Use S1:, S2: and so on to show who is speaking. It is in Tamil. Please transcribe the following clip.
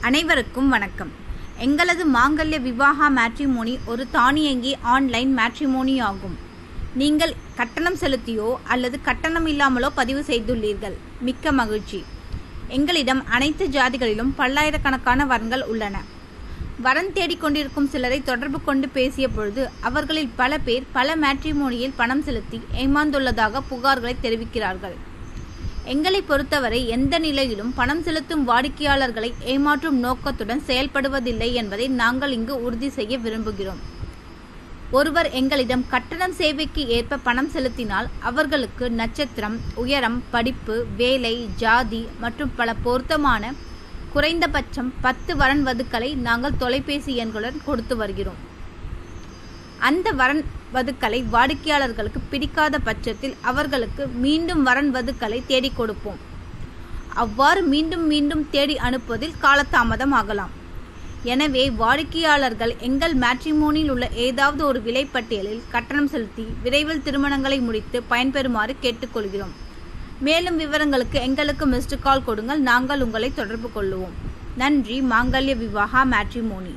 S1: அனைவருக்கும் வணக்கம். எங்களது மாங்கல்ய விவாகா மேட்ரிமோனி ஒரு தானியங்கி ஆன்லைன் மேட்ரிமோனி ஆகும். நீங்கள் கட்டணம் செலுத்தியோ அல்லது கட்டணம் இல்லாமலோ பதிவு செய்துள்ளீர்கள். மிக்க மகிழ்ச்சி. எங்களிடம் அனைத்து ஜாதிகளிலும் பல்லாயிரக்கணக்கான வரன்கள் உள்ளன. வரன் தேடிக்கொண்டிருக்கும் சிலரை தொடர்பு கொண்டு பேசிய பொழுது அவர்களில் பல பேர் பல மேட்ரிமோனியில் பணம் செலுத்தி ஏமாந்துள்ளதாக புகார்களை தெரிவிக்கிறார்கள். எங்களை பொறுத்தவரை எந்த நிலையிலும் பணம் செலுத்தும் வாடிக்கையாளர்களை ஏமாற்றும் நோக்கத்துடன் செயல்படுவதில்லை என்பதை நாங்கள் இங்கு உறுதி செய்ய விரும்புகிறோம். ஒருவர் எங்களிடம் கட்டணம் சேவைக்கு ஏற்ப பணம் செலுத்தினால் அவர்களுக்கு நட்சத்திரம், உயரம், படிப்பு, வேலை, ஜாதி மற்றும் பல பொருத்தமான குறைந்தபட்சம் 10 வரன் வதுக்களை நாங்கள் தொலைபேசி எண்களுடன் கொடுத்து வருகிறோம். அந்த வரன் வதுக்களை வாடிக்கையாளர்களுக்கு பிடிக்காத பட்சத்தில் அவர்களுக்கு மீண்டும் வரன் வதுக்களை தேடி கொடுப்போம். அவ்வாறு மீண்டும் மீண்டும் தேடி அனுப்புவதில் காலதாமதம் ஆகலாம். எனவே வாடிக்கையாளர்கள் எங்கள் மேட்ரிமோனியில் உள்ள ஏதாவது ஒரு விலைப்பட்டியலில் கட்டணம் செலுத்தி விரைவில் திருமணங்களை முடித்து பயன்பெறுமாறு கேட்டுக்கொள்கிறோம். மேலும் விவரங்களுக்கு எங்களுக்கு மிஸ்டு கால் கொடுங்கள். நாங்கள் உங்களை தொடர்பு கொள்ளுவோம். நன்றி. மாங்கல்ய விவாகா மேட்ரிமோனி.